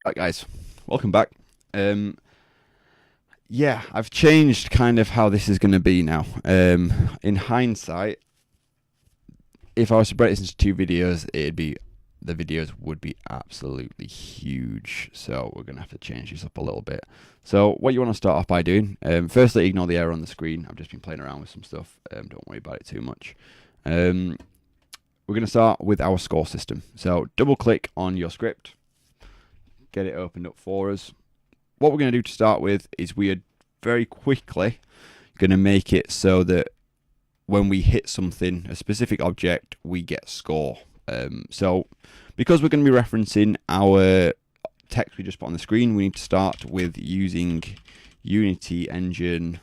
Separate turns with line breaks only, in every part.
Right, guys, welcome back. Yeah, I've changed kind of how this is going to be now. In hindsight, if I was to break this into two videos, the videos would be absolutely huge. So we're going to have to change this up a little bit. So what you want to start off by doing, firstly, ignore the error on the screen. I've just been playing around with some stuff. Don't worry about it too much. We're going to start with our score system. So double click on your script. Get it opened up for us. What we're going to do to start with is we are very quickly going to make it so that when we hit something, a specific object, we get score. So because we're going to be referencing our text we just put on the screen, we need to start with using Unity Engine.ui.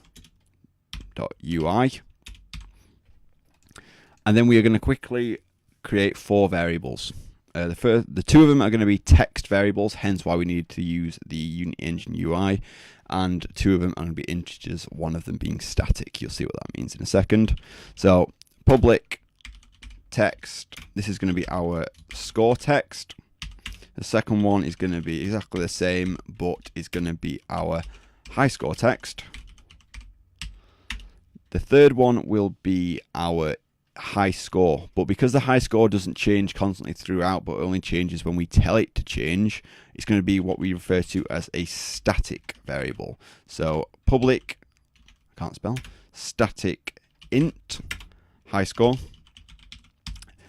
And then we are going to quickly create 4 variables. The two of them are going to be text variables, hence why we need to use the Unity Engine UI, and 2 of them are going to be integers, one of them being static. You'll see what that means in a second. So public text, this is going to be our score text. The second one is going to be exactly the same, but is going to be our high score text. The third one will be our high score, but because the high score doesn't change constantly throughout but only changes when we tell it to change, it's going to be what we refer to as a static variable. So public, I can't spell, static int high score.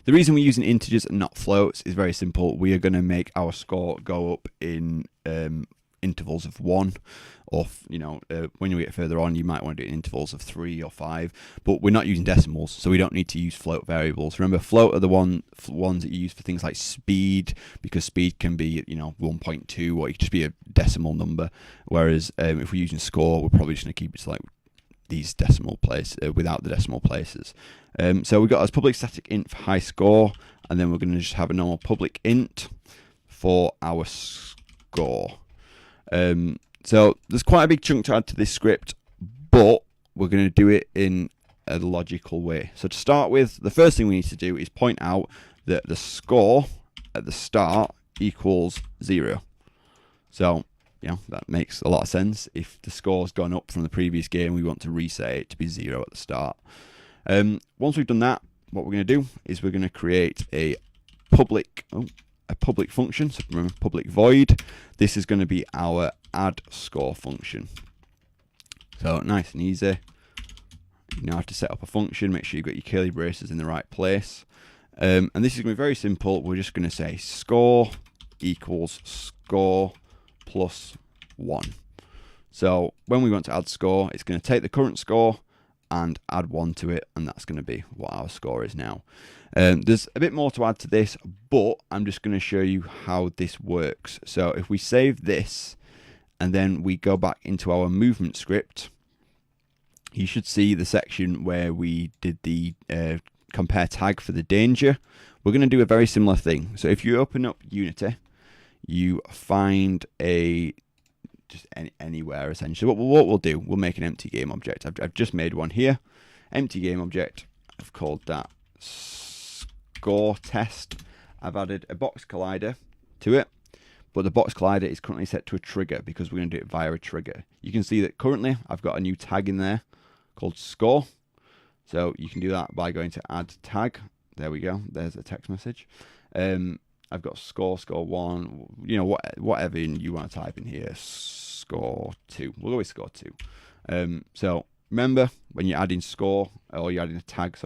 The reason we're using integers and not floats is very simple. We are going to make our score go up in intervals of 1, or when you get further on, you might want to do it in intervals of 3 or 5. But we're not using decimals, so we don't need to use float variables. Remember, float are the ones that you use for things like speed, because speed can be 1.2, or it could just be a decimal number. Whereas if we're using score, we're probably just going to keep it to like these decimal places without the decimal places. So we've got as public static int for high score, and then we're going to just have a normal public int for our score. So there's quite a big chunk to add to this script, but we're going to do it in a logical way. So to start with, the first thing we need to do is point out that the score at the start equals 0. So that makes a lot of sense. If the score's gone up from the previous game, we want to reset it to be 0 at the start. Once we've done that, what we're going to do is we're going to create a public function. So remember, public void. This is going to be our add score function. So nice and easy. You now have to set up a function. Make sure you've got your curly braces in the right place. And this is going to be very simple. We're just going to say score equals score plus 1. So when we want to add score, it's going to take the current score and add 1 to it, and that's going to be what our score is now. There's a bit more to add to this, but I'm just going to show you how this works. So if we save this and then we go back into our movement script, you should see the section where we did the compare tag for the danger. We're going to do a very similar thing. So if you open up Unity, you find anywhere essentially. What we'll do, we'll make an empty game object. I've just made one here. Empty game object. I've called that score test. I've added a box collider to it, but the box collider is currently set to a trigger because we're going to do it via a trigger. You can see that currently I've got a new tag in there called score. So you can do that by going to add tag. There we go. There's a text message. I've got score 1, whatever you want to type in here. Score 2. We'll go with score 2. So remember, when you're adding score, or you're adding a tag,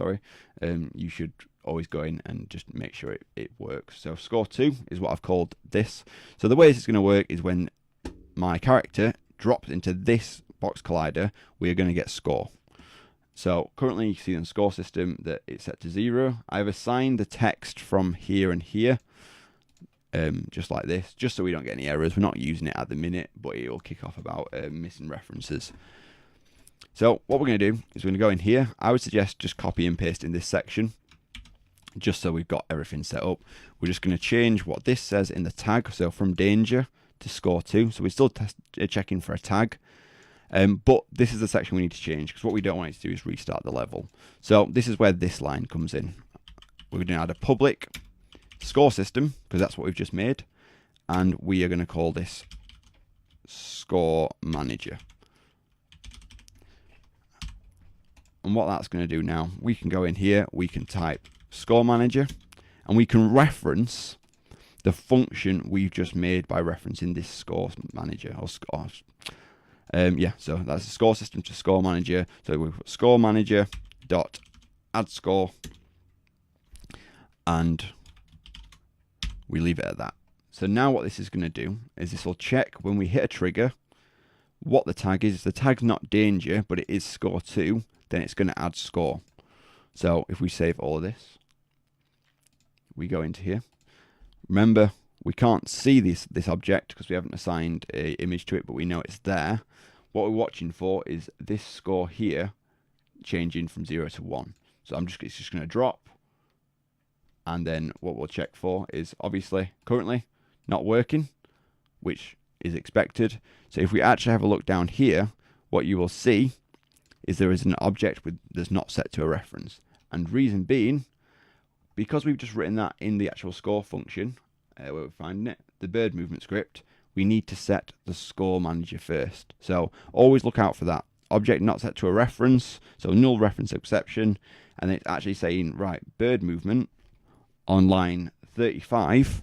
you should always go in and just make sure it works. So score 2 is what I've called this. So the way this is going to work is when my character drops into this box collider, we are going to get score. So currently you see in the score system that it's set to 0. I've assigned the text from here and here, just like this, just so we don't get any errors. We're not using it at the minute, but it will kick off about missing references. So what we're going to do is we're going to go in here. I would suggest just copy and paste in this section, just so we've got everything set up. We're just going to change what this says in the tag, so from danger to score 2. So we're still checking for a tag. But this is the section we need to change, because what we don't want it to do is restart the level. So this is where this line comes in. We're going to add a public score system, because that's what we've just made, and we are going to call this score manager. And what that's going to do now, we can go in here, we can type score manager, and we can reference the function we've just made by referencing this score manager or score. So that's the score system to score manager. So we put score manager dot add score, and we leave it at that. So now what this is going to do is this will check when we hit a trigger what the tag is. If the tag's not danger, but it is score 2, then it's going to add score. So if we save all of this, we go into here. Remember, we can't see this object because we haven't assigned an image to it, but we know it's there. What we're watching for is this score here changing from 0 to 1. So it's just going to drop. And then what we'll check for is obviously currently not working, which is expected. So if we actually have a look down here, what you will see is there is an object that's not set to a reference. And reason being, because we've just written that in the actual score function, where we're finding it, the bird movement script, we need to set the score manager first. So always look out for that. Object not set to a reference, so null reference exception, and it's actually saying, right, bird movement on line 35,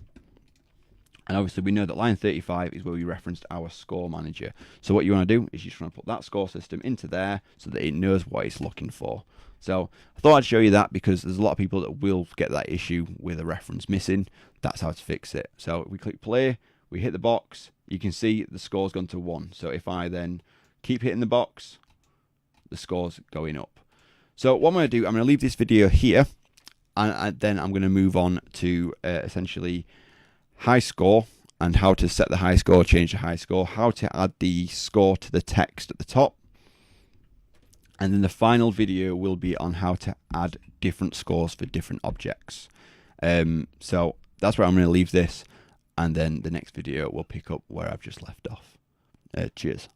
and obviously we know that line 35 is where we referenced our score manager. So what you want to do is you just want to put that score system into there so that it knows what it's looking for. So I thought I'd show you that because there's a lot of people that will get that issue with a reference missing. That's how to fix it. So we click play, we hit the box, you can see the score's gone to 1. So if I then keep hitting the box, the score's going up. So what I'm going to do, I'm going to leave this video here, and then I'm going to move on to essentially high score and how to set the high score, change the high score, how to add the score to the text at the top. And then the final video will be on how to add different scores for different objects. So that's where I'm going to leave this, and then the next video will pick up where I've just left off. Cheers.